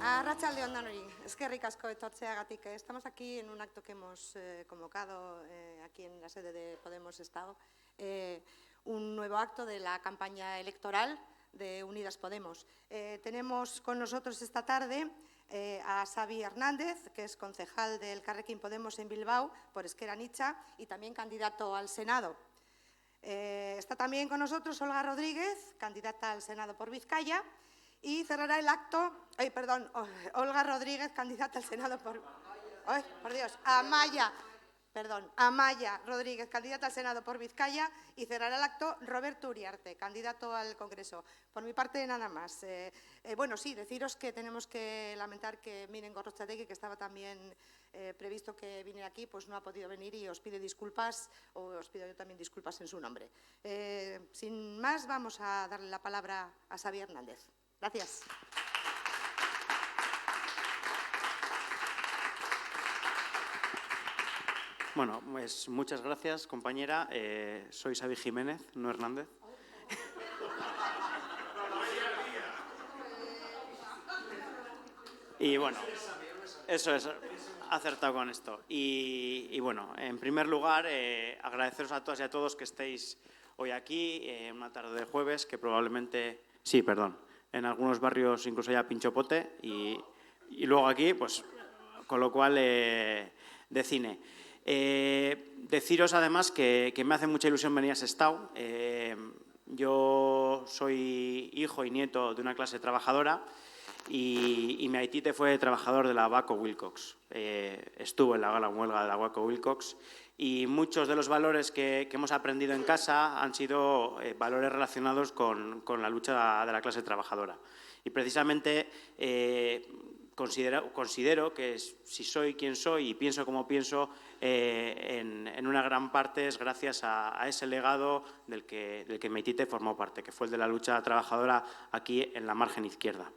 Arratsalde on danori, eskerrik asko etortzeagatik. Estamos aquí en un acto que hemos convocado aquí en la sede de Podemos Estado, un nuevo acto de la campaña electoral de Unidas Podemos. Tenemos con nosotros esta tarde a Xavi Hernández, que es concejal del Elkarrekin Podemos en Bilbao por Ezker Anitza y también candidato al Senado. Está también con nosotros Olga Rodríguez, candidata al Senado por Vizcaya. Y cerrará el acto, Olga Rodríguez, candidata al Senado por... ¡Ay, por Dios! Amaya Rodríguez, candidata al Senado por Vizcaya. Y cerrará el acto Roberto Uriarte, candidato al Congreso. Por mi parte, nada más. Bueno, sí, deciros que tenemos que lamentar que Miren Gorrotxategi, que estaba también previsto que viniera aquí, pues no ha podido venir y os pide disculpas, o os pido yo también disculpas en su nombre. Sin más, vamos a darle la palabra a Xavi Hernández. Gracias. Bueno, pues muchas gracias, compañera. Soy Xavi Jiménez, no Hernández. Y bueno, eso es, acertado con esto. Y bueno, en primer lugar, agradeceros a todas y a todos que estéis hoy aquí, una tarde de jueves, que probablemente... Sí, perdón. En algunos barrios incluso haya pinchopote y luego aquí, pues, con lo cual, de cine. Deciros además que me hace mucha ilusión venir a Sestao. Yo soy hijo y nieto de una clase trabajadora y mi aitite fue trabajador de la Waco Wilcox. Estuvo en la gala huelga de la Waco Wilcox y muchos de los valores que hemos aprendido en casa han sido valores relacionados con la lucha de la clase trabajadora. Y precisamente considero que si soy quien soy y pienso como pienso, en una gran parte es gracias a ese legado del que mi aitite formó parte, que fue el de la lucha trabajadora aquí en la margen izquierda.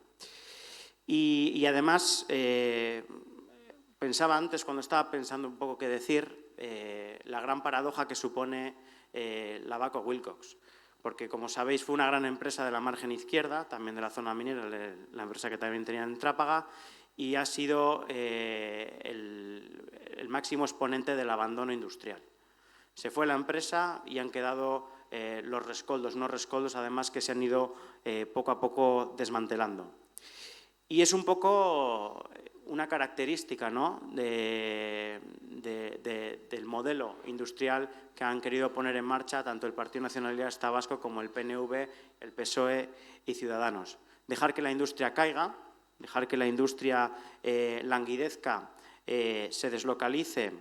Y además, pensaba antes, cuando estaba pensando un poco qué decir, la gran paradoja que supone la Waco Wilcox. Porque, como sabéis, fue una gran empresa de la margen izquierda, también de la zona minera, la empresa que también tenía en Trápaga, y ha sido el máximo exponente del abandono industrial. Se fue la empresa y han quedado los rescoldos, unos rescoldos además que se han ido poco a poco desmantelando. Y es un poco una característica, ¿no?, del modelo industrial que han querido poner en marcha tanto el Partido Nacionalista Vasco como el PNV, el PSOE y Ciudadanos. Dejar que la industria caiga, dejar que la industria languidezca, se deslocalice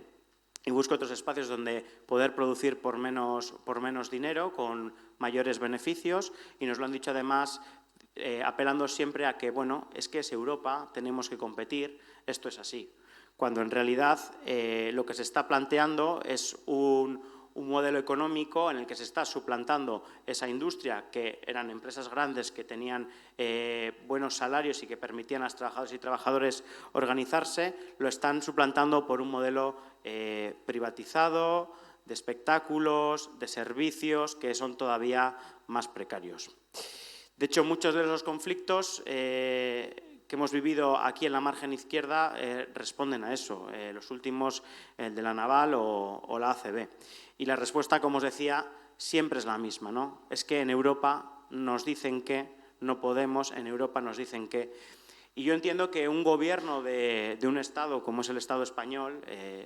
y busque otros espacios donde poder producir por menos dinero, con mayores beneficios. Y nos lo han dicho además apelando siempre a que, bueno, es que es Europa, tenemos que competir, esto es así. Cuando en realidad lo que se está planteando es un modelo económico en el que se está suplantando esa industria, que eran empresas grandes que tenían buenos salarios y que permitían a los trabajadores y trabajadores organizarse, lo están suplantando por un modelo privatizado, de espectáculos, de servicios, que son todavía más precarios. De hecho, muchos de los conflictos que hemos vivido aquí en la margen izquierda responden a eso. Los últimos, el de la Naval o la ACB. Y la respuesta, como os decía, siempre es la misma, ¿no? Es que en Europa nos dicen que no podemos, en Europa nos dicen que. Y yo entiendo que un gobierno de un Estado como es el Estado español,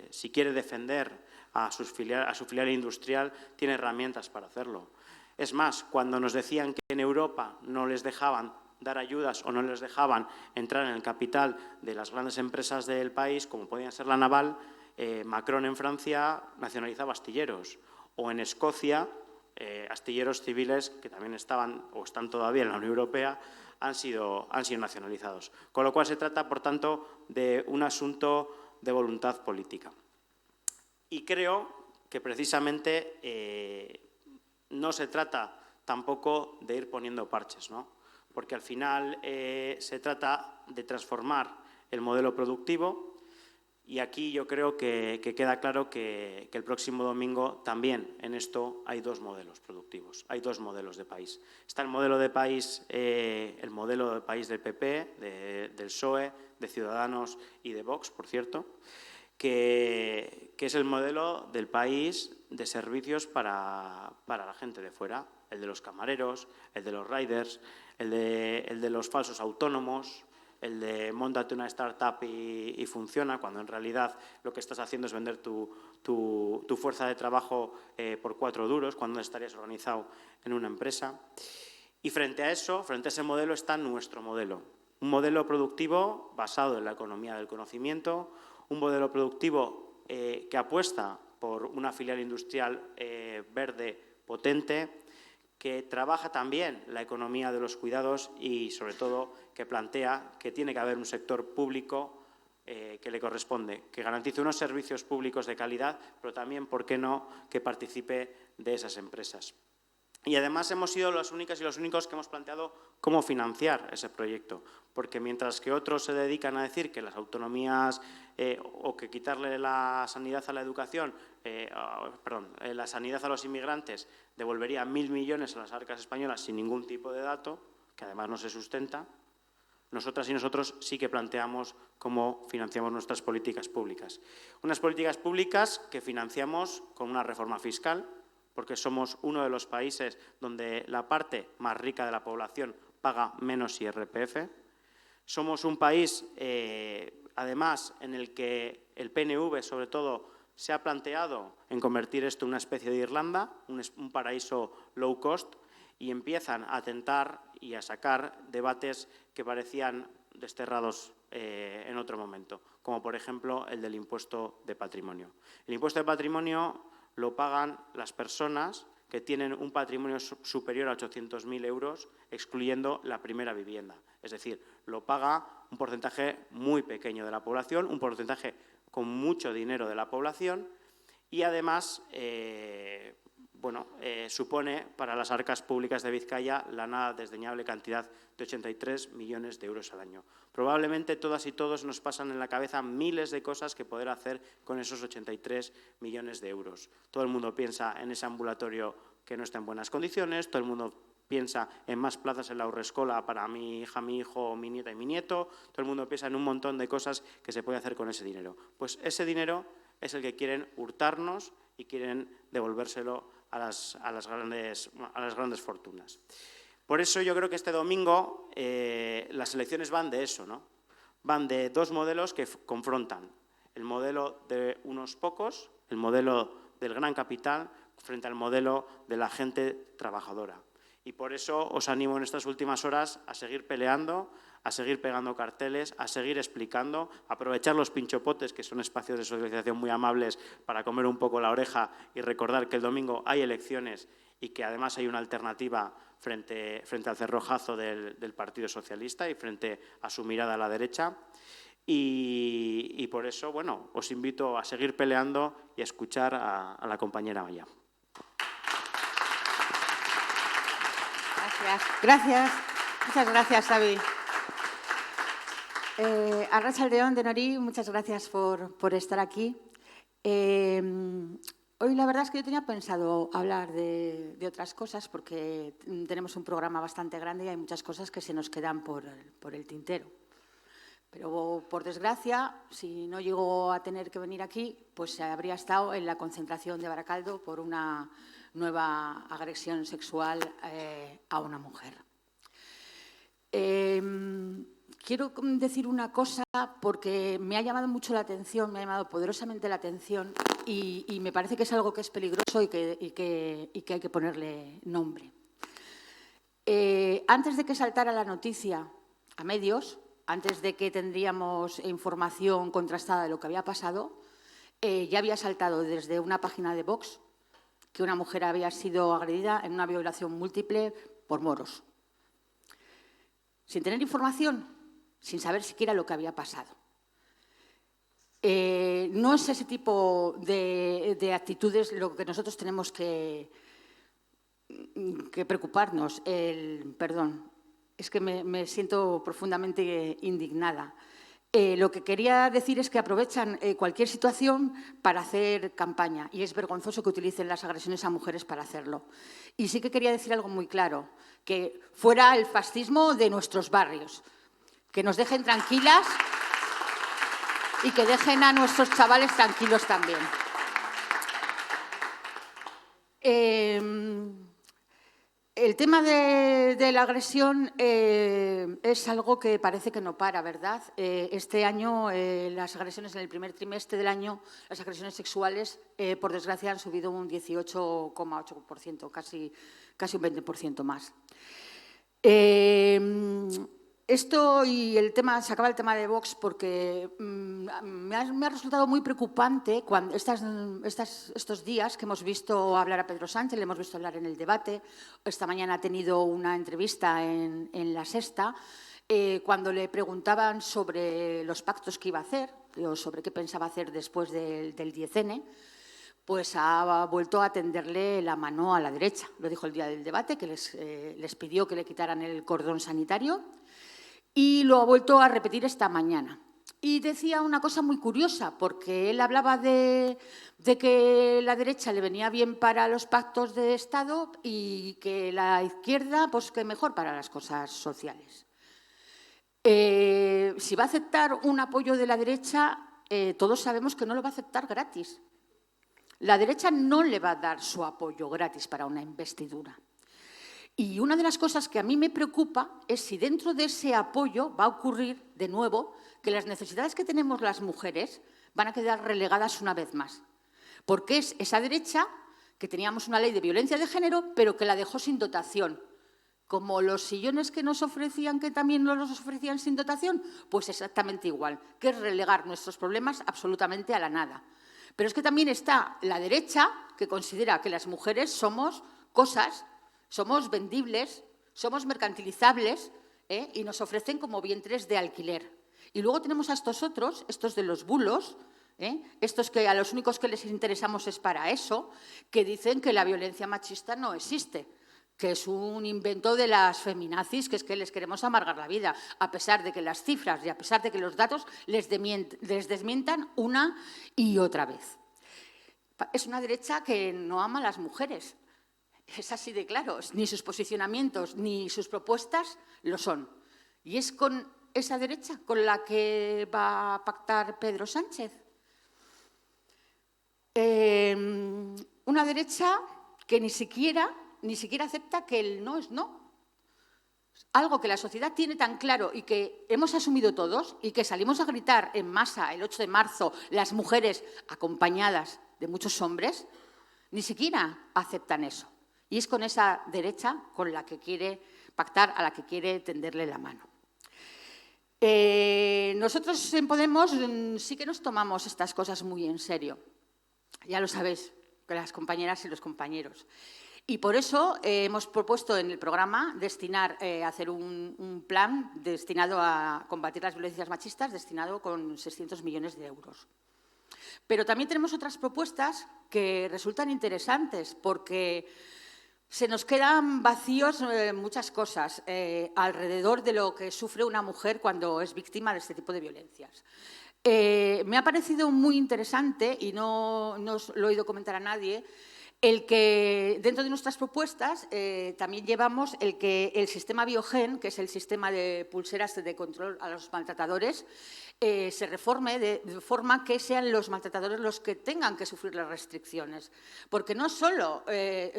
si quiere defender a su filial industrial, tiene herramientas para hacerlo. Es más, cuando nos decían que en Europa no les dejaban dar ayudas o no les dejaban entrar en el capital de las grandes empresas del país, como podían ser la Naval, Macron en Francia nacionalizaba astilleros. O en Escocia, astilleros civiles que también estaban o están todavía en la Unión Europea han sido nacionalizados. Con lo cual se trata, por tanto, de un asunto de voluntad política. Y creo que precisamente no se trata tampoco de ir poniendo parches, ¿no? Porque al final se trata de transformar el modelo productivo. Y aquí yo creo que queda claro que el próximo domingo también en esto hay dos modelos productivos, hay dos modelos de país. Está el modelo de país del PP, del PSOE, de Ciudadanos y de Vox, por cierto, que es el modelo del país de servicios para la gente de fuera, el de los camareros, el de los riders, el de los falsos autónomos, el de móntate una startup y funciona, cuando en realidad lo que estás haciendo es vender tu fuerza de trabajo por 4 duros, cuando estarías organizado en una empresa. Y frente a eso, frente a ese modelo, está nuestro modelo. Un modelo productivo basado en la economía del conocimiento, un modelo productivo que apuesta por una filial industrial verde potente, que trabaja también la economía de los cuidados y, sobre todo, que plantea que tiene que haber un sector público que le corresponde, que garantice unos servicios públicos de calidad, pero también, ¿por qué no?, que participe de esas empresas. Y además hemos sido las únicas y los únicos que hemos planteado cómo financiar ese proyecto, porque mientras que otros se dedican a decir que las autonomías o que quitarle la sanidad a la educación, la sanidad a los inmigrantes devolvería 1.000 millones a las arcas españolas sin ningún tipo de dato, que además no se sustenta, nosotras y nosotros sí que planteamos cómo financiamos nuestras políticas públicas. Unas políticas públicas que financiamos con una reforma fiscal, porque somos uno de los países donde la parte más rica de la población paga menos IRPF. Somos un país, además, en el que el PNV, sobre todo, se ha planteado en convertir esto en una especie de Irlanda, un paraíso low cost, y empiezan a tentar y a sacar debates que parecían desterrados en otro momento, como por ejemplo el del impuesto de patrimonio. El impuesto de patrimonio lo pagan las personas que tienen un patrimonio superior a 800.000 euros, excluyendo la primera vivienda. Es decir, lo paga un porcentaje muy pequeño de la población, un porcentaje con mucho dinero de la población y, además, supone para las arcas públicas de Vizcaya la nada desdeñable cantidad de 83 millones de euros al año. Probablemente todas y todos nos pasan en la cabeza miles de cosas que poder hacer con esos 83 millones de euros. Todo el mundo piensa en ese ambulatorio que no está en buenas condiciones, todo el mundo piensa en más plazas en la haurreskola para mi hija, mi hijo, mi nieta y mi nieto, todo el mundo piensa en un montón de cosas que se puede hacer con ese dinero. Pues ese dinero es el que quieren hurtarnos y quieren devolvérselo a las grandes fortunas. Por eso yo creo que este domingo las elecciones van de eso, ¿no? Van de dos modelos que confrontan. El modelo de unos pocos, el modelo del gran capital, frente al modelo de la gente trabajadora. Y por eso os animo en estas últimas horas a seguir peleando, a seguir pegando carteles, a seguir explicando, a aprovechar los pinchopotes, que son espacios de socialización muy amables, para comer un poco la oreja y recordar que el domingo hay elecciones y que además hay una alternativa frente al cerrojazo del Partido Socialista y frente a su mirada a la derecha. Y por eso, bueno, os invito a seguir peleando y a escuchar a la compañera Maya. Gracias. Muchas gracias, Xavi. Arratsaldeon denori, muchas gracias por estar aquí. Hoy la verdad es que yo tenía pensado hablar de otras cosas porque tenemos un programa bastante grande y hay muchas cosas que se nos quedan por el tintero. Pero, por desgracia, si no llego a tener que venir aquí, pues habría estado en la concentración de Baracaldo por una nueva agresión sexual a una mujer. Quiero decir una cosa porque me ha llamado mucho la atención, me ha llamado poderosamente la atención y me parece que es algo que es peligroso y que hay que ponerle nombre. Antes de que saltara la noticia a medios, antes de que tendríamos información contrastada de lo que había pasado, ya había saltado desde una página de Vox que una mujer había sido agredida en una violación múltiple por moros, sin tener información, sin saber siquiera lo que había pasado. No es ese tipo de actitudes lo que nosotros tenemos que preocuparnos. Perdón, es que me siento profundamente indignada. Lo que quería decir es que aprovechan cualquier situación para hacer campaña y es vergonzoso que utilicen las agresiones a mujeres para hacerlo. Y sí que quería decir algo muy claro, que fuera el fascismo de nuestros barrios, que nos dejen tranquilas y que dejen a nuestros chavales tranquilos también. El tema de la agresión es algo que parece que no para, ¿verdad? Este año, las agresiones en el primer trimestre del año, las agresiones sexuales, por desgracia, han subido un 18,8%, casi un 20% más. Esto y el tema, se acaba el tema de Vox porque me ha resultado muy preocupante cuando estos días que hemos visto hablar a Pedro Sánchez, le hemos visto hablar en el debate. Esta mañana ha tenido una entrevista en La Sexta, cuando le preguntaban sobre los pactos que iba a hacer o sobre qué pensaba hacer después del 10N, pues ha vuelto a tenderle la mano a la derecha. Lo dijo el día del debate, que les pidió que le quitaran el cordón sanitario. Y lo ha vuelto a repetir esta mañana. Y decía una cosa muy curiosa, porque él hablaba de que la derecha le venía bien para los pactos de Estado y que la izquierda, pues que mejor para las cosas sociales. Si va a aceptar un apoyo de la derecha, todos sabemos que no lo va a aceptar gratis. La derecha no le va a dar su apoyo gratis para una investidura. Y una de las cosas que a mí me preocupa es si dentro de ese apoyo va a ocurrir, de nuevo, que las necesidades que tenemos las mujeres van a quedar relegadas una vez más. Porque es esa derecha que teníamos una ley de violencia de género, pero que la dejó sin dotación. Como los sillones que nos ofrecían, que también nos los ofrecían sin dotación, pues exactamente igual, que es relegar nuestros problemas absolutamente a la nada. Pero es que también está la derecha, que considera que las mujeres somos cosas, somos vendibles, somos mercantilizables, y nos ofrecen como vientres de alquiler. Y luego tenemos a estos otros, estos de los bulos, estos que a los únicos que les interesamos es para eso, que dicen que la violencia machista no existe, que es un invento de las feminazis, que es que les queremos amargar la vida, a pesar de que las cifras y a pesar de que los datos les desmientan una y otra vez. Es una derecha que no ama a las mujeres. Es así de claro, ni sus posicionamientos ni sus propuestas lo son. Y es con esa derecha con la que va a pactar Pedro Sánchez. Una derecha que ni siquiera acepta que el no es no. Algo que la sociedad tiene tan claro y que hemos asumido todos y que salimos a gritar en masa el 8 de marzo, las mujeres acompañadas de muchos hombres, ni siquiera aceptan eso. Y es con esa derecha con la que quiere pactar, a la que quiere tenderle la mano. Nosotros en Podemos sí que nos tomamos estas cosas muy en serio. Ya lo sabéis, las compañeras y los compañeros. Y por eso hemos propuesto en el programa hacer un plan destinado a combatir las violencias machistas, destinado con 600 millones de euros. Pero también tenemos otras propuestas que resultan interesantes porque se nos quedan vacíos muchas cosas alrededor de lo que sufre una mujer cuando es víctima de este tipo de violencias. Me ha parecido muy interesante, y no lo he oído comentar a nadie, el que dentro de nuestras propuestas también llevamos el que el sistema Biogen, que es el sistema de pulseras de control a los maltratadores, se reforme de forma que sean los maltratadores los que tengan que sufrir las restricciones. Porque no solo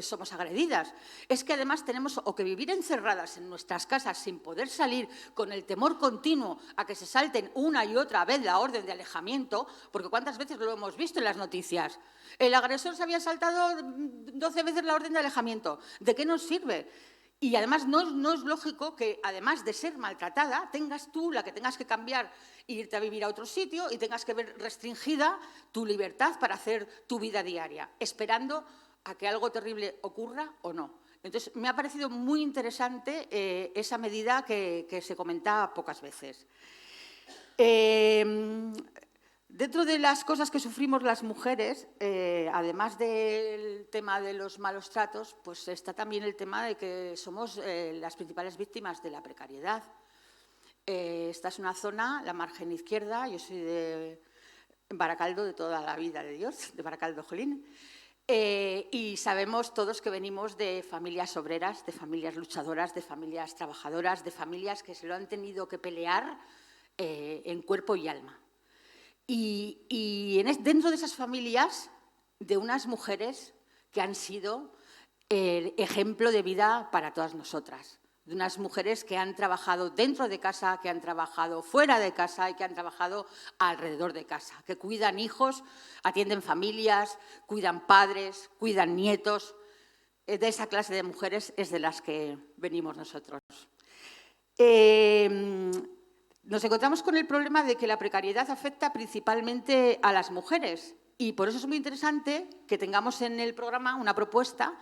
somos agredidas, es que además tenemos o que vivir encerradas en nuestras casas sin poder salir, con el temor continuo a que se salten una y otra vez la orden de alejamiento, porque ¿cuántas veces lo hemos visto en las noticias? El agresor se había saltado 12 veces la orden de alejamiento. ¿De qué nos sirve? Y además no es lógico que, además de ser maltratada, tengas tú la que tengas que cambiar e irte a vivir a otro sitio y tengas que ver restringida tu libertad para hacer tu vida diaria, esperando a que algo terrible ocurra o no. Entonces, me ha parecido muy interesante esa medida que se comenta pocas veces. Dentro de las cosas que sufrimos las mujeres, además del tema de los malos tratos, pues está también el tema de que somos las principales víctimas de la precariedad. Esta es una zona, la margen izquierda, yo soy de Baracaldo de toda la vida de Dios, de Baracaldo, Jolín. Y sabemos todos que venimos de familias obreras, de familias luchadoras, de familias trabajadoras, de familias que se lo han tenido que pelear en cuerpo y alma. Y dentro de esas familias, de unas mujeres que han sido el ejemplo de vida para todas nosotras, de unas mujeres que han trabajado dentro de casa, que han trabajado fuera de casa y que han trabajado alrededor de casa, que cuidan hijos, atienden familias, cuidan padres, cuidan nietos. De esa clase de mujeres es de las que venimos nosotros. Nos encontramos con el problema de que la precariedad afecta principalmente a las mujeres y por eso es muy interesante que tengamos en el programa una propuesta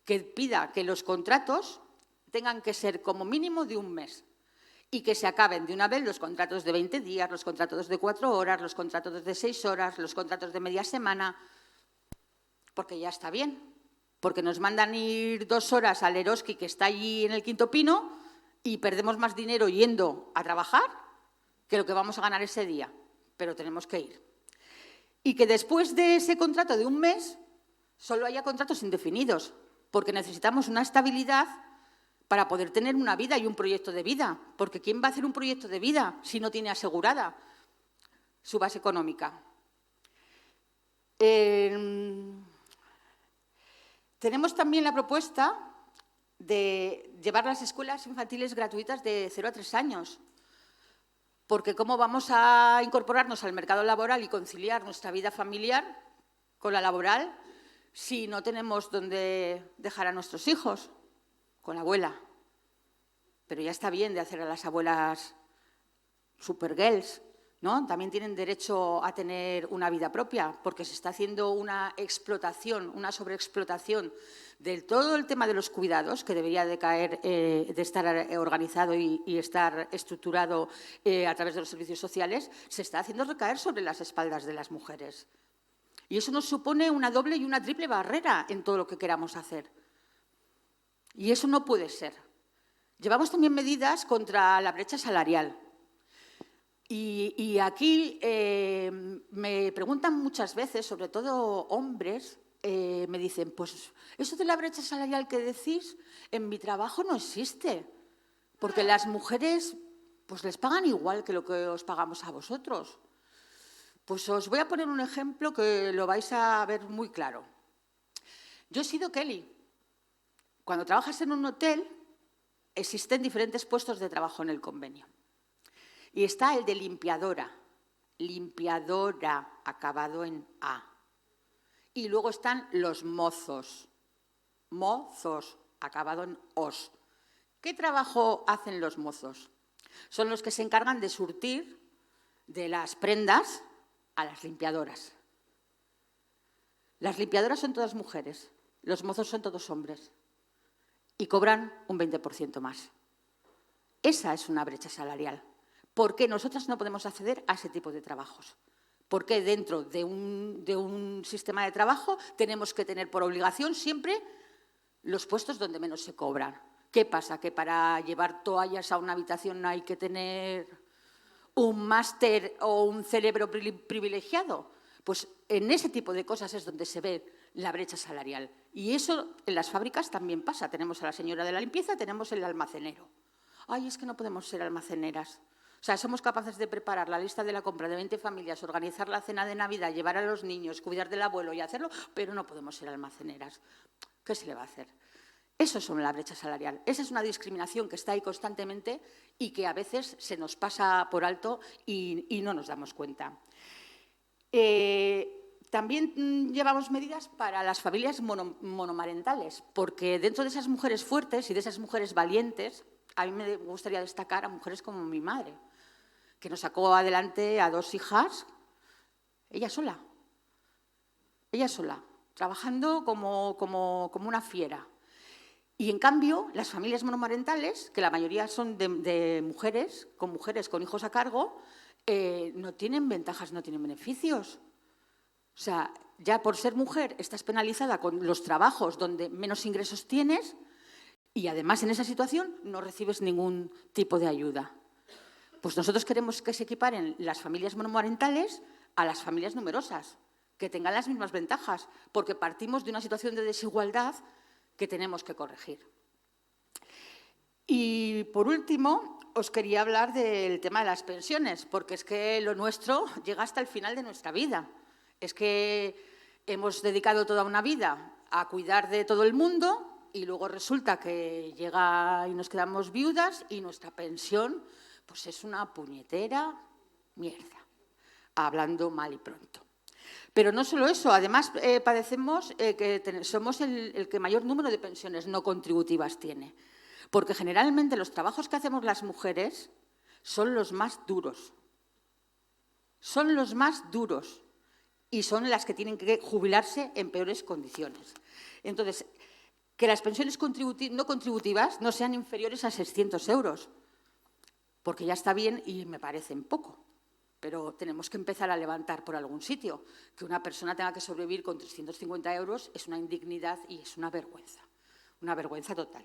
que pida que los contratos tengan que ser como mínimo de un mes y que se acaben de una vez los contratos de 20 días, los contratos de 4 horas, los contratos de 6 horas, los contratos de media semana, porque ya está bien, porque nos mandan ir 2 horas al Eroski que está allí en el Quinto Pino y perdemos más dinero yendo a trabajar que lo que vamos a ganar ese día, pero tenemos que ir. Y que después de ese contrato de un mes solo haya contratos indefinidos, porque necesitamos una estabilidad para poder tener una vida y un proyecto de vida, porque ¿quién va a hacer un proyecto de vida si no tiene asegurada su base económica? Tenemos también la propuesta de llevar las escuelas infantiles gratuitas de 0 a 3 años, porque ¿cómo vamos a incorporarnos al mercado laboral y conciliar nuestra vida familiar con la laboral si no tenemos dónde dejar a nuestros hijos? Con la abuela. Pero ya está bien de hacer a las abuelas supergirls, ¿no? También tienen derecho a tener una vida propia, porque se está haciendo una explotación, una sobreexplotación de todo el tema de los cuidados, que debería de caer, de estar organizado y estar estructurado a través de los servicios sociales, se está haciendo recaer sobre las espaldas de las mujeres. Y eso nos supone una doble y una triple barrera en todo lo que queramos hacer. Y eso no puede ser. Llevamos también medidas contra la brecha salarial. Y aquí me preguntan muchas veces, sobre todo hombres, me dicen, pues eso de la brecha salarial que decís, en mi trabajo no existe, porque las mujeres pues les pagan igual que lo que os pagamos a vosotros. Pues os voy a poner un ejemplo que lo vais a ver muy claro. Yo he sido Kelly. Cuando trabajas en un hotel, existen diferentes puestos de trabajo en el convenio. Y está el de limpiadora, acabado en A. Y luego están los mozos, acabado en os. ¿Qué trabajo hacen los mozos? Son los que se encargan de surtir de las prendas a las limpiadoras. Las limpiadoras son todas mujeres, los mozos son todos hombres y cobran un 20% más. Esa es una brecha salarial. ¿Por qué nosotras no podemos acceder a ese tipo de trabajos? ¿Por qué dentro de un sistema de trabajo tenemos que tener por obligación siempre los puestos donde menos se cobran? ¿Qué pasa? ¿Que para llevar toallas a una habitación no hay que tener un máster o un cerebro privilegiado? Pues en ese tipo de cosas es donde se ve la brecha salarial. Y eso en las fábricas también pasa. Tenemos a la señora de la limpieza, tenemos el almacenero. Ay, es que no podemos ser almaceneras. O sea, somos capaces de preparar la lista de la compra de 20 familias, organizar la cena de Navidad, llevar a los niños, cuidar del abuelo y hacerlo, pero no podemos ser almaceneras. ¿Qué se le va a hacer? Eso es la brecha salarial. Esa es una discriminación que está ahí constantemente y que a veces se nos pasa por alto y no nos damos cuenta. También llevamos medidas para las familias monomarentales, porque dentro de esas mujeres fuertes y de esas mujeres valientes, a mí me gustaría destacar a mujeres como mi madre, que nos sacó adelante a 2 hijas, ella sola. trabajando como una fiera. Y, en cambio, las familias monomarentales, que la mayoría son de mujeres con hijos a cargo, no tienen ventajas, no tienen beneficios. O sea, ya por ser mujer estás penalizada con los trabajos donde menos ingresos tienes y, además, en esa situación no recibes ningún tipo de ayuda. Pues nosotros queremos que se equiparen las familias monomarentales a las familias numerosas, que tengan las mismas ventajas, porque partimos de una situación de desigualdad que tenemos que corregir. Y, por último, os quería hablar del tema de las pensiones, porque es que lo nuestro llega hasta el final de nuestra vida. Es que hemos dedicado toda una vida a cuidar de todo el mundo y luego resulta que llega y nos quedamos viudas y nuestra pensión pues es una puñetera mierda, hablando mal y pronto. Pero no solo eso, además padecemos que somos el que mayor número de pensiones no contributivas tiene, porque generalmente los trabajos que hacemos las mujeres son los más duros. Son los más duros y son las que tienen que jubilarse en peores condiciones. Entonces, que las pensiones no contributivas no sean inferiores a 600 euros, porque ya está bien y me parecen poco. Pero tenemos que empezar a levantar por algún sitio. Que una persona tenga que sobrevivir con 350 euros es una indignidad y es una vergüenza total.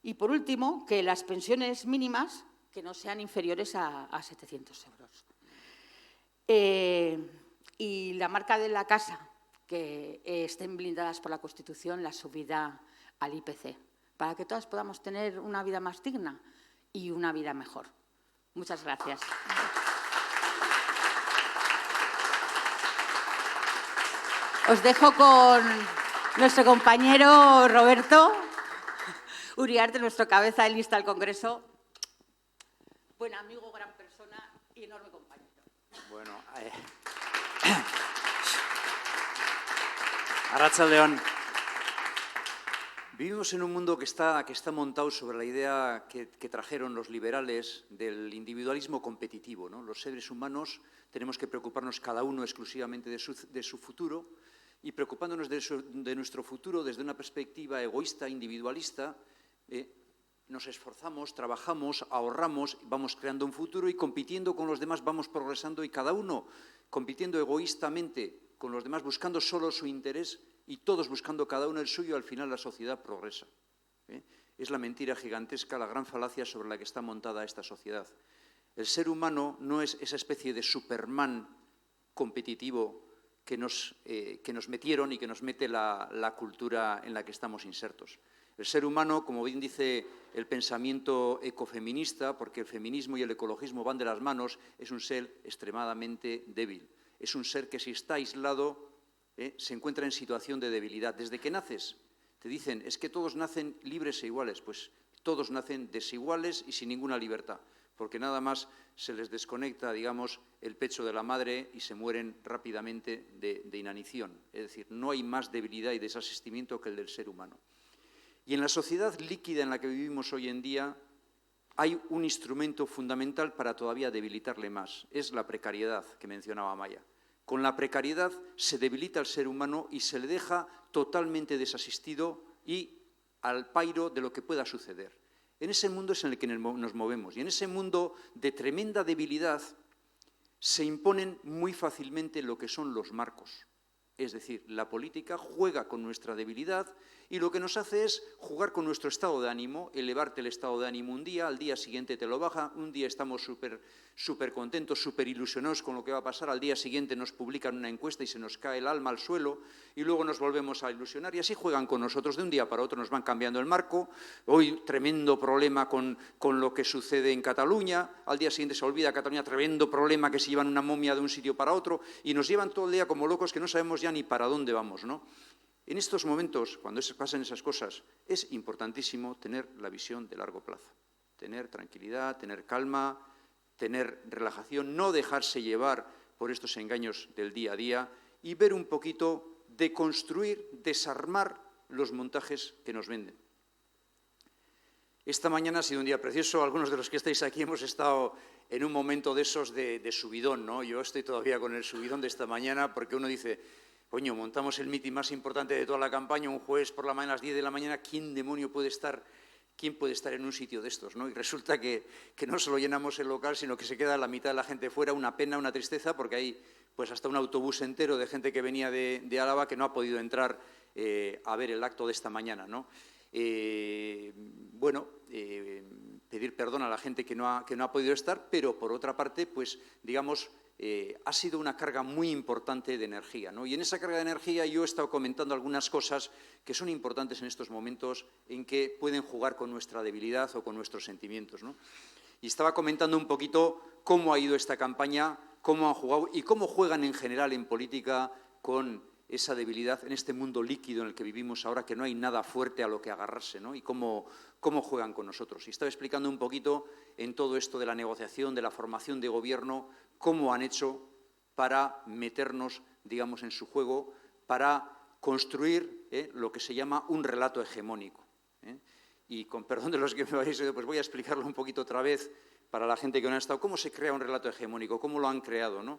Y, por último, que las pensiones mínimas que no sean inferiores a 700 euros. Y la marca de la casa, que estén blindadas por la Constitución, la subida al IPC, para que todas podamos tener una vida más digna y una vida mejor. Muchas gracias. Os dejo con nuestro compañero Roberto Uriarte, nuestro cabeza de lista al Congreso. Buen amigo, gran persona y enorme compañero. Bueno, Arratsaldeon. Vivimos en un mundo que está montado sobre la idea que trajeron los liberales del individualismo competitivo, ¿no? Los seres humanos tenemos que preocuparnos cada uno exclusivamente de su futuro y preocupándonos de nuestro futuro desde una perspectiva egoísta, individualista, nos esforzamos, trabajamos, ahorramos, vamos creando un futuro y compitiendo con los demás vamos progresando y cada uno compitiendo egoístamente con los demás, buscando solo su interés y todos buscando cada uno el suyo, al final la sociedad progresa. Es la mentira gigantesca, la gran falacia sobre la que está montada esta sociedad. El ser humano no es esa especie de Superman competitivo que nos metieron y que nos mete la cultura en la que estamos insertos. El ser humano, como bien dice el pensamiento ecofeminista, porque el feminismo y el ecologismo van de las manos, es un ser extremadamente débil. Es un ser que si está aislado se encuentra en situación de debilidad. Desde que naces te dicen, es que todos nacen libres e iguales. Pues todos nacen desiguales y sin ninguna libertad, porque nada más se les desconecta, digamos, el pecho de la madre y se mueren rápidamente de inanición. Es decir, no hay más debilidad y desasistimiento que el del ser humano. Y en la sociedad líquida en la que vivimos hoy en día hay un instrumento fundamental para todavía debilitarle más. Es la precariedad que mencionaba Maya. Con la precariedad se debilita al ser humano y se le deja totalmente desasistido y al pairo de lo que pueda suceder. En ese mundo es en el que nos movemos y en ese mundo de tremenda debilidad se imponen muy fácilmente lo que son los marcos. Es decir, la política juega con nuestra debilidad y lo que nos hace es jugar con nuestro estado de ánimo, elevarte el estado de ánimo un día, al día siguiente te lo baja, un día estamos súper contentos, súper ilusionados con lo que va a pasar, al día siguiente nos publican una encuesta y se nos cae el alma al suelo y luego nos volvemos a ilusionar y así juegan con nosotros de un día para otro, nos van cambiando el marco. Hoy tremendo problema con lo que sucede en Cataluña, al día siguiente se olvida Cataluña, tremendo problema que se llevan una momia de un sitio para otro y nos llevan todo el día como locos que no sabemos ya ni para dónde vamos, ¿no? En estos momentos, cuando pasan esas cosas, es importantísimo tener la visión de largo plazo, tener tranquilidad, tener calma, tener relajación, no dejarse llevar por estos engaños del día a día y ver un poquito, deconstruir, desarmar los montajes que nos venden. Esta mañana ha sido un día precioso, algunos de los que estáis aquí hemos estado en un momento de esos de subidón, ¿no? Yo estoy todavía con el subidón de esta mañana porque uno dice, Coño, montamos el mitin más importante de toda la campaña, un jueves por la mañana a las 10 de la mañana, ¿quién demonio puede estar? ¿Quién puede estar en un sitio de estos, ¿no? Y resulta que no solo llenamos el local, sino que se queda la mitad de la gente fuera, una pena, una tristeza, porque hay pues hasta un autobús entero de gente que venía de Álava que no ha podido entrar a ver el acto de esta mañana, ¿no? Pedir perdón a la gente que no ha podido estar, pero por otra parte, pues digamos, ha sido una carga muy importante de energía, ¿no? Y en esa carga de energía yo he estado comentando algunas cosas que son importantes en estos momentos en que pueden jugar con nuestra debilidad o con nuestros sentimientos, ¿no? Y estaba comentando un poquito cómo ha ido esta campaña, cómo han jugado y cómo juegan en general en política con esa debilidad en este mundo líquido en el que vivimos ahora, que no hay nada fuerte a lo que agarrarse, ¿no? Y cómo juegan con nosotros. Y estaba explicando un poquito en todo esto de la negociación, de la formación de gobierno, cómo han hecho para meternos, digamos, en su juego, para construir lo que se llama un relato hegemónico. Y con perdón de los que me habéis oído, pues voy a explicarlo un poquito otra vez para la gente que no ha estado, cómo se crea un relato hegemónico, cómo lo han creado, ¿no?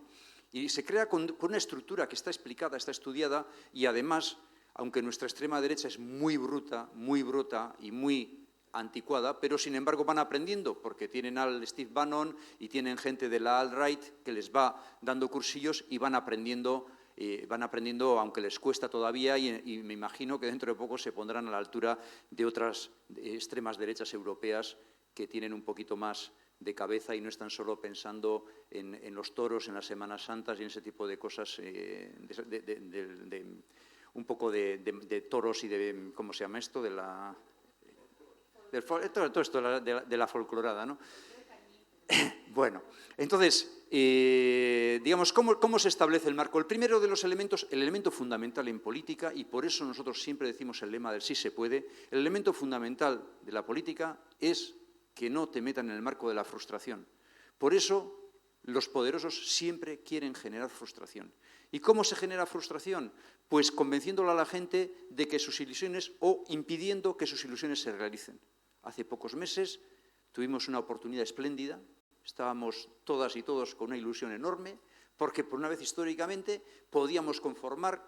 Y se crea con una estructura que está explicada, está estudiada, y además, aunque nuestra extrema derecha es muy bruta y muy anticuada, pero sin embargo van aprendiendo, porque tienen al Steve Bannon y tienen gente de la alt-right que les va dando cursillos y van aprendiendo, aunque les cuesta todavía, y me imagino que dentro de poco se pondrán a la altura de otras extremas derechas europeas que tienen un poquito más de cabeza y no están solo pensando en los toros, en las Semanas Santas y en ese tipo de cosas, un poco de toros y de, ¿cómo se llama esto? Todo esto de la folclorada, ¿no? Bueno, entonces, digamos, ¿cómo se establece el marco? El primero de los elementos, el elemento fundamental en política, y por eso nosotros siempre decimos el lema del sí se puede, el elemento fundamental de la política es que no te metan en el marco de la frustración. Por eso los poderosos siempre quieren generar frustración. ¿Y cómo se genera frustración? Pues convenciéndole a la gente de que sus ilusiones o impidiendo que sus ilusiones se realicen. Hace pocos meses tuvimos una oportunidad espléndida, estábamos todas y todos con una ilusión enorme, porque por una vez históricamente podíamos conformar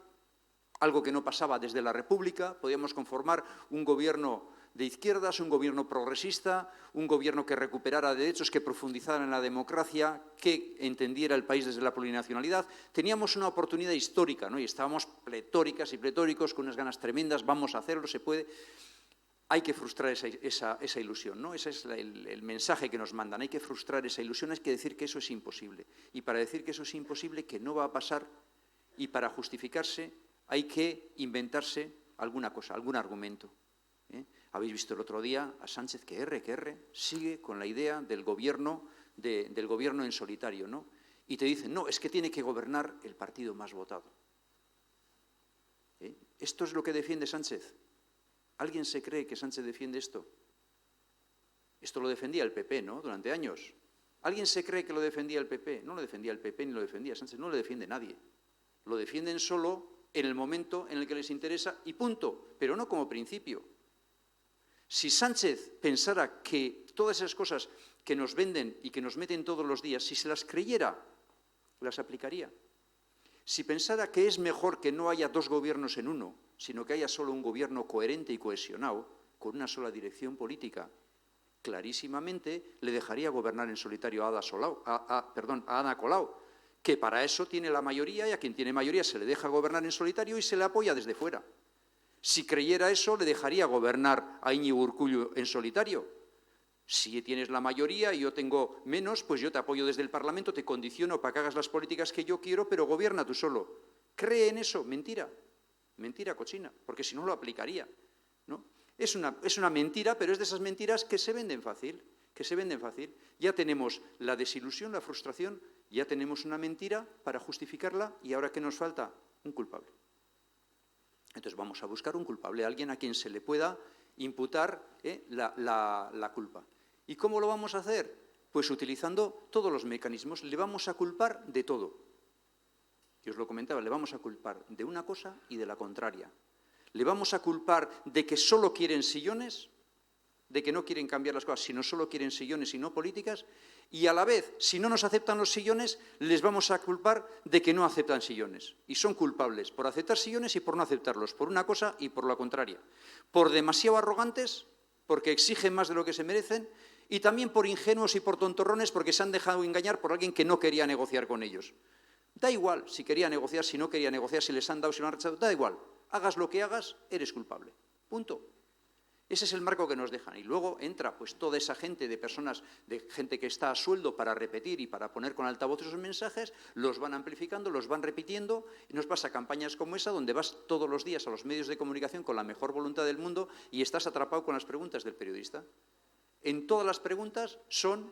algo que no pasaba desde la República, podíamos conformar un gobierno de izquierdas, un gobierno progresista, un gobierno que recuperara derechos, que profundizara en la democracia, que entendiera el país desde la plurinacionalidad. Teníamos una oportunidad histórica, ¿no? Y estábamos pletóricas y pletóricos, con unas ganas tremendas, vamos a hacerlo, se puede. Hay que frustrar esa ilusión, ¿no? Ese es el mensaje que nos mandan. Hay que frustrar esa ilusión, hay que decir que eso es imposible. Y para decir que eso es imposible, que no va a pasar, y para justificarse hay que inventarse alguna cosa, algún argumento. Habéis visto el otro día a Sánchez que sigue con la idea del gobierno en solitario, ¿no? Y te dicen, no, es que tiene que gobernar el partido más votado. ¿Esto es lo que defiende Sánchez? ¿Alguien se cree que Sánchez defiende esto? Esto lo defendía el PP, ¿no? Durante años. ¿Alguien se cree que lo defendía el PP? No lo defendía el PP ni lo defendía Sánchez, no lo defiende nadie. Lo defienden solo en el momento en el que les interesa y punto, pero no como principio. Si Sánchez pensara que todas esas cosas que nos venden y que nos meten todos los días, si se las creyera, las aplicaría. Si pensara que es mejor que no haya dos gobiernos en uno, sino que haya solo un gobierno coherente y cohesionado, con una sola dirección política, clarísimamente le dejaría gobernar en solitario a Ada Colau, que para eso tiene la mayoría y a quien tiene mayoría se le deja gobernar en solitario y se le apoya desde fuera. Si creyera eso, le dejaría gobernar a Iñigo Urkullu en solitario. Si tienes la mayoría y yo tengo menos, pues yo te apoyo desde el Parlamento, te condiciono para que hagas las políticas que yo quiero, pero gobierna tú solo. ¿Cree en eso? Mentira. Mentira cochina, porque si no lo aplicaría, ¿no? Es una mentira, pero es de esas mentiras que se venden fácil, Ya tenemos la desilusión, la frustración, ya tenemos una mentira para justificarla y ahora ¿qué nos falta? Un culpable. Entonces vamos a buscar un culpable, alguien a quien se le pueda imputar la culpa. ¿Y cómo lo vamos a hacer? Pues utilizando todos los mecanismos. Le vamos a culpar de todo. Yo os lo comentaba, le vamos a culpar de una cosa y de la contraria. Le vamos a culpar de que solo quieren sillones de que no quieren cambiar las cosas, sino solo quieren sillones y no políticas, y a la vez, si no nos aceptan los sillones, les vamos a culpar de que no aceptan sillones. Y son culpables por aceptar sillones y por no aceptarlos, por una cosa y por la contraria. Por demasiado arrogantes, porque exigen más de lo que se merecen, y también por ingenuos y por tontorrones, porque se han dejado engañar por alguien que no quería negociar con ellos. Da igual si quería negociar, si no quería negociar, si les han dado, si lo han rechazado, da igual. Hagas lo que hagas, eres culpable. Punto. Ese es el marco que nos dejan. Y luego entra pues toda esa gente de personas, de gente que está a sueldo para repetir y para poner con altavoz esos mensajes, los van amplificando, los van repitiendo, y nos pasa campañas como esa, donde vas todos los días a los medios de comunicación con la mejor voluntad del mundo y estás atrapado con las preguntas del periodista. En todas las preguntas son: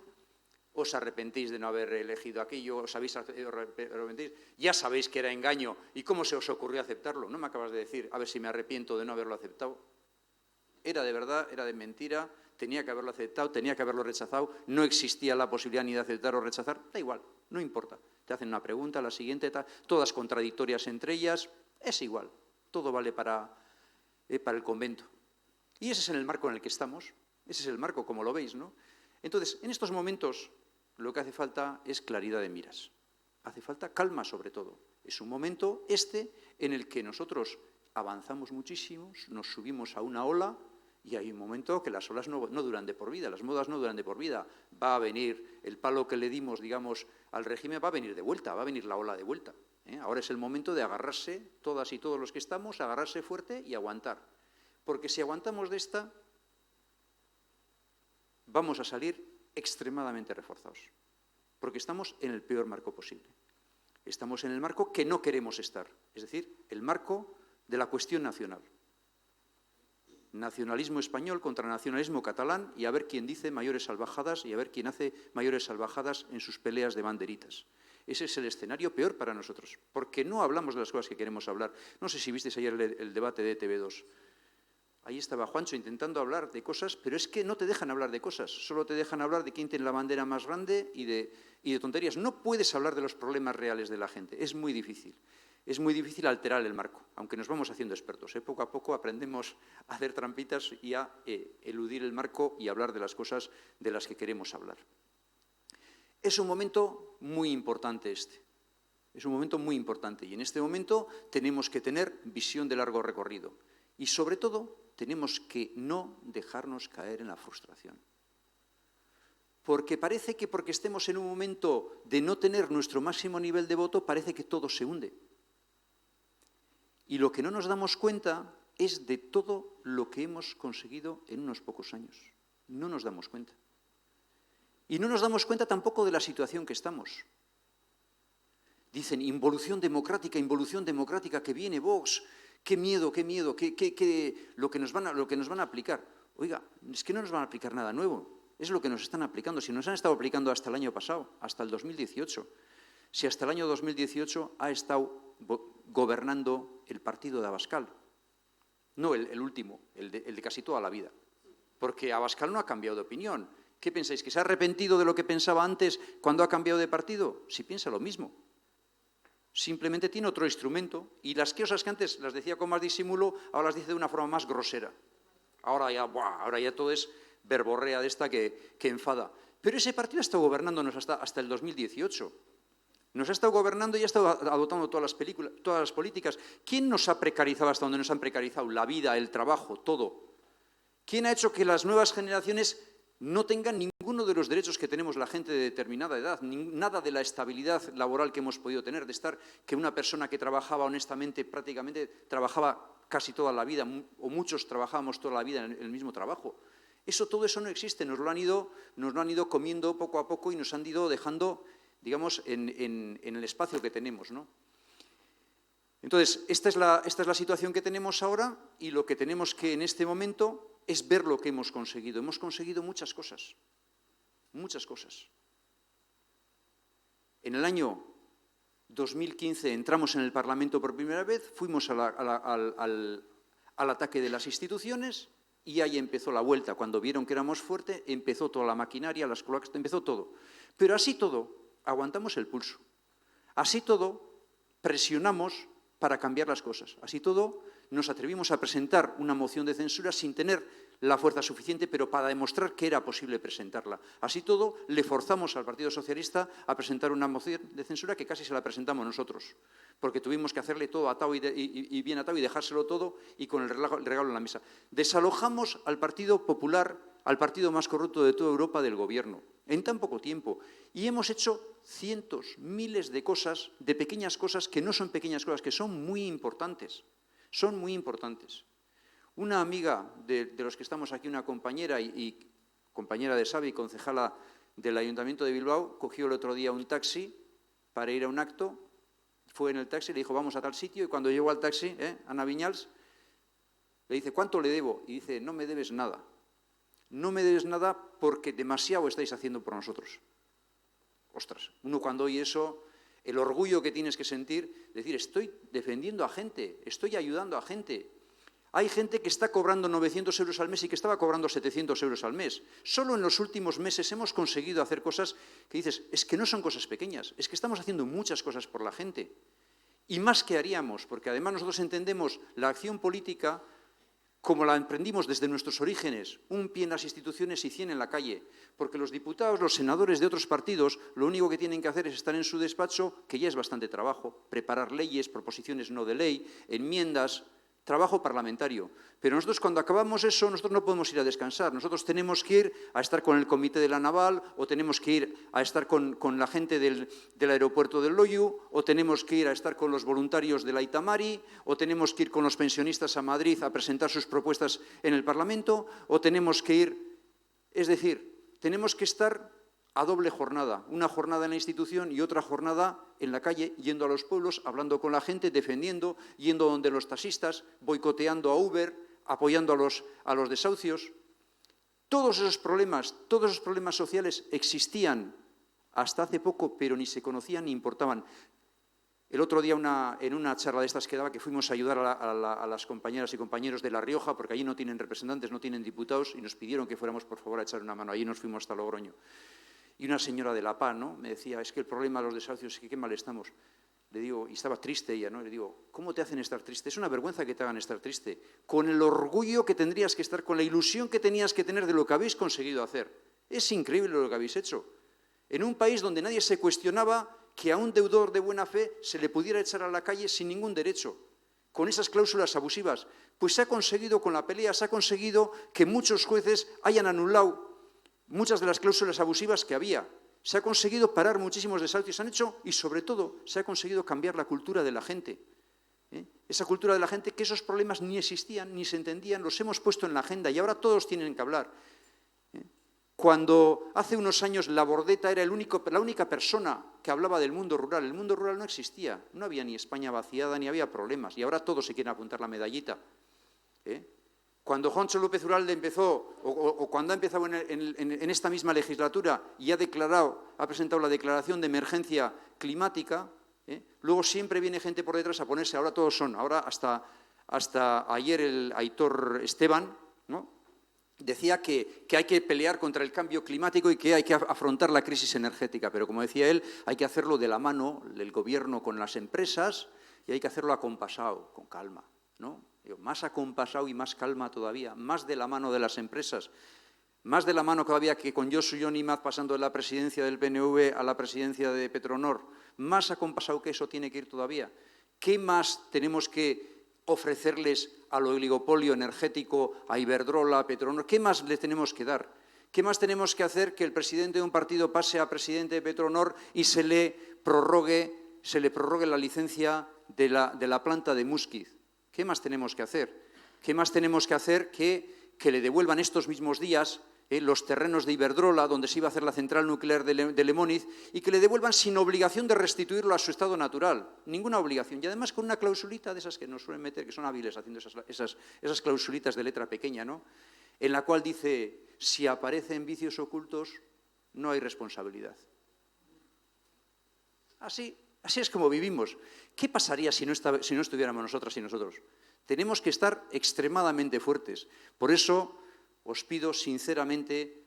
os arrepentís de no haber elegido aquello, os habéis arrepentís, ya sabéis que era engaño, ¿y cómo se os ocurrió aceptarlo? No me acabas de decir, a ver si me arrepiento de no haberlo aceptado. Era de verdad, era de mentira, tenía que haberlo aceptado, tenía que haberlo rechazado, no existía la posibilidad ni de aceptar o rechazar, da igual, no importa. Te hacen una pregunta, la siguiente, todas contradictorias entre ellas, es igual, todo vale para el convento. Y ese es el marco en el que estamos, ese es el marco, como lo veis, ¿no? Entonces, en estos momentos, lo que hace falta es claridad de miras. Hace falta calma, sobre todo. Es un momento en el que nosotros avanzamos muchísimo, nos subimos a una ola y hay un momento que las olas no duran de por vida, las modas no duran de por vida. Va a venir el palo que le dimos, digamos, al régimen, va a venir de vuelta, va a venir la ola de vuelta. Ahora es el momento de agarrarse, todas y todos los que estamos, agarrarse fuerte y aguantar. Porque si aguantamos de esta, vamos a salir extremadamente reforzados. Porque estamos en el peor marco posible. Estamos en el marco que no queremos estar, es decir, el marco de la cuestión nacional. Nacionalismo español contra nacionalismo catalán, y a ver quién dice mayores salvajadas y a ver quién hace mayores salvajadas en sus peleas de banderitas. Ese es el escenario peor para nosotros, porque no hablamos de las cosas que queremos hablar. No sé si visteis ayer el debate de TV2. Ahí estaba Juancho intentando hablar de cosas, pero es que no te dejan hablar de cosas, solo te dejan hablar de quién tiene la bandera más grande y de tonterías. No puedes hablar de los problemas reales de la gente, es muy difícil. Es muy difícil alterar el marco, aunque nos vamos haciendo expertos. Poco a poco aprendemos a hacer trampitas y a eludir el marco y hablar de las cosas de las que queremos hablar. Es un momento muy importante este. Es un momento muy importante y en este momento tenemos que tener visión de largo recorrido. Y sobre todo, tenemos que no dejarnos caer en la frustración. Porque parece que porque estemos en un momento de no tener nuestro máximo nivel de voto, parece que todo se hunde. Y lo que no nos damos cuenta es de todo lo que hemos conseguido en unos pocos años. No nos damos cuenta. Y no nos damos cuenta tampoco de la situación que estamos. Dicen, involución democrática, que viene Vox, qué miedo, lo que nos van a aplicar. Oiga, es que no nos van a aplicar nada nuevo, es lo que nos están aplicando. Si nos han estado aplicando hasta el año pasado, hasta el 2018, si hasta el año 2018 ha estado gobernando el partido de Abascal, no el último, el de casi toda la vida, porque Abascal no ha cambiado de opinión. ¿Qué pensáis? ¿Que se ha arrepentido de lo que pensaba antes cuando ha cambiado de partido? Si piensa lo mismo. Simplemente tiene otro instrumento y las cosas que antes las decía con más disimulo, ahora las dice de una forma más grosera. Ahora ya todo es verborrea de esta que enfada. Pero ese partido ha estado gobernándonos hasta el 2018. Nos ha estado gobernando y ha estado adoptando todas las políticas. ¿Quién nos ha precarizado hasta donde nos han precarizado? La vida, el trabajo, todo. ¿Quién ha hecho que las nuevas generaciones no tengan ninguno de los derechos que tenemos la gente de determinada edad, nada de la estabilidad laboral que hemos podido tener, de estar que una persona que trabajaba honestamente, prácticamente trabajaba casi toda la vida, o muchos trabajábamos toda la vida en el mismo trabajo? Todo eso no existe, nos lo han ido comiendo poco a poco y nos han ido dejando, digamos, en el espacio que tenemos, ¿no? Entonces, esta es la situación que tenemos ahora y lo que tenemos que en este momento es ver lo que hemos conseguido. Hemos conseguido muchas cosas, muchas cosas. En el año 2015 entramos en el Parlamento por primera vez, fuimos al ataque de las instituciones y ahí empezó la vuelta. Cuando vieron que éramos fuertes, empezó toda la maquinaria, las cloacas, empezó todo. Pero así todo, aguantamos el pulso. Así todo, presionamos para cambiar las cosas. Así todo, nos atrevimos a presentar una moción de censura sin tener la fuerza suficiente, pero para demostrar que era posible presentarla. Así todo, le forzamos al Partido Socialista a presentar una moción de censura que casi se la presentamos nosotros, porque tuvimos que hacerle todo atado y bien atado y dejárselo todo y con el regalo en la mesa. Desalojamos al Partido Popular, al partido más corrupto de toda Europa, del gobierno, en tan poco tiempo. Y hemos hecho cientos, miles de cosas, de pequeñas cosas que no son pequeñas cosas, que son muy importantes. Son muy importantes. Una amiga de los que estamos aquí, una compañera y compañera de Xavi, concejala del Ayuntamiento de Bilbao, cogió el otro día un taxi para ir a un acto, fue en el taxi, le dijo vamos a tal sitio y cuando llegó al taxi, Ana Viñals, le dice ¿cuánto le debo? Y dice no me debes nada. No me debes nada porque demasiado estáis haciendo por nosotros. Ostras, uno cuando oye eso, el orgullo que tienes que sentir, decir estoy defendiendo a gente, estoy ayudando a gente. Hay gente que está cobrando 900 euros al mes y que estaba cobrando 700 euros al mes. Solo en los últimos meses hemos conseguido hacer cosas que dices, es que no son cosas pequeñas, es que estamos haciendo muchas cosas por la gente. Y más que haríamos, porque además nosotros entendemos la acción política como la emprendimos desde nuestros orígenes, un pie en las instituciones y 100 en la calle, porque los diputados, los senadores de otros partidos, lo único que tienen que hacer es estar en su despacho, que ya es bastante trabajo, preparar leyes, proposiciones no de ley, enmiendas, trabajo parlamentario. Pero nosotros cuando acabamos eso, nosotros no podemos ir a descansar. Nosotros tenemos que ir a estar con el comité de la Naval, o tenemos que ir a estar con la gente del aeropuerto del Loiu, o tenemos que ir a estar con los voluntarios de la Itamari, o tenemos que ir con los pensionistas a Madrid a presentar sus propuestas en el Parlamento, o tenemos que ir... Es decir, tenemos que estar a doble jornada, una jornada en la institución y otra jornada en la calle, yendo a los pueblos, hablando con la gente, defendiendo, yendo donde los taxistas, boicoteando a Uber, apoyando a los desahucios. Todos esos problemas sociales existían hasta hace poco, pero ni se conocían ni importaban. El otro día en una charla de estas que daba, que fuimos a ayudar a las compañeras y compañeros de La Rioja, porque allí no tienen representantes, no tienen diputados, y nos pidieron que fuéramos, por favor, a echar una mano. Allí nos fuimos hasta Logroño. Y una señora de La Paz, ¿no?, me decía, es que el problema de los desahucios es que qué mal estamos. Le digo, y estaba triste ella, ¿no? Le digo, ¿cómo te hacen estar triste? Es una vergüenza que te hagan estar triste. Con el orgullo que tendrías que estar, con la ilusión que tenías que tener de lo que habéis conseguido hacer. Es increíble lo que habéis hecho. En un país donde nadie se cuestionaba que a un deudor de buena fe se le pudiera echar a la calle sin ningún derecho, con esas cláusulas abusivas. Pues se ha conseguido, con la pelea, se ha conseguido que muchos jueces hayan anulado muchas de las cláusulas abusivas que había. Se ha conseguido parar muchísimos desahucios. Se han hecho, y sobre todo, se ha conseguido cambiar la cultura de la gente. Esa cultura de la gente, que esos problemas ni existían, ni se entendían, los hemos puesto en la agenda y ahora todos tienen que hablar. Cuando hace unos años la Bordeta era la única persona que hablaba del mundo rural, el mundo rural no existía, no había ni España vaciada ni había problemas, y ahora todos se quieren apuntar la medallita. Cuando Juancho López Uralde empezó, o cuando ha empezado en esta misma legislatura y ha presentado la declaración de emergencia climática, luego siempre viene gente por detrás a ponerse, ahora hasta ayer el Aitor Esteban, ¿no?, decía que hay que pelear contra el cambio climático y que hay que afrontar la crisis energética, pero como decía él, hay que hacerlo de la mano del gobierno con las empresas y hay que hacerlo acompasado, con calma, ¿no? Más acompasado y más calma todavía, más de la mano de las empresas, más de la mano todavía que con Josu Jon Imaz pasando de la presidencia del PNV a la presidencia de Petronor, más acompasado que eso tiene que ir todavía. ¿Qué más tenemos que ofrecerles al oligopolio energético, a Iberdrola, a Petronor? ¿Qué más le tenemos que dar? ¿Qué más tenemos que hacer que el presidente de un partido pase a presidente de Petronor y se le prorrogue la licencia de la planta de Muskiz? ¿Qué más tenemos que hacer? ¿Qué más tenemos que hacer que le devuelvan estos mismos días los terrenos de Iberdrola, donde se iba a hacer la central nuclear de Lemóniz, y que le devuelvan sin obligación de restituirlo a su estado natural? Ninguna obligación. Y además con una clausulita de esas que nos suelen meter, que son hábiles haciendo esas clausulitas de letra pequeña, ¿no?, en la cual dice, si aparecen vicios ocultos, no hay responsabilidad. Así es como vivimos. ¿Qué pasaría si no estuviéramos nosotras y nosotros? Tenemos que estar extremadamente fuertes. Por eso os pido sinceramente,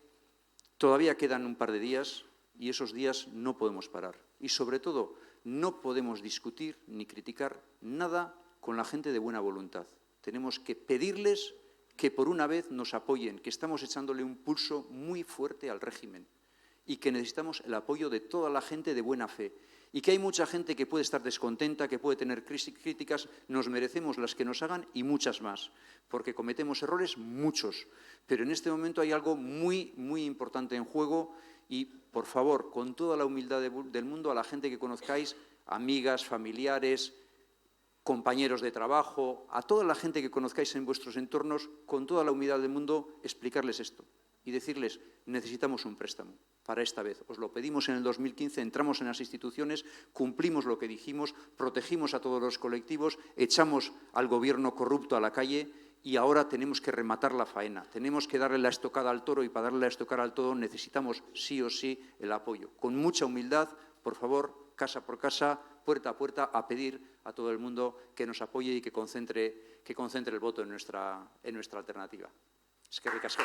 todavía quedan un par de días y esos días no podemos parar. Y sobre todo, no podemos discutir ni criticar nada con la gente de buena voluntad. Tenemos que pedirles que por una vez nos apoyen, que estamos echándole un pulso muy fuerte al régimen y que necesitamos el apoyo de toda la gente de buena fe. Y que hay mucha gente que puede estar descontenta, que puede tener críticas, nos merecemos las que nos hagan y muchas más, porque cometemos errores muchos. Pero en este momento hay algo muy, muy importante en juego y, por favor, con toda la humildad del mundo, a la gente que conozcáis, amigas, familiares, compañeros de trabajo, a toda la gente que conozcáis en vuestros entornos, con toda la humildad del mundo, explicarles esto y decirles, necesitamos un préstamo para esta vez. Os lo pedimos en el 2015, entramos en las instituciones, cumplimos lo que dijimos, protegimos a todos los colectivos, echamos al gobierno corrupto a la calle y ahora tenemos que rematar la faena. Tenemos que darle la estocada al toro y para darle la estocada al toro necesitamos sí o sí el apoyo. Con mucha humildad, por favor, casa por casa, puerta a puerta, a pedir a todo el mundo que nos apoye y que concentre el voto en nuestra alternativa. Es que ricasco.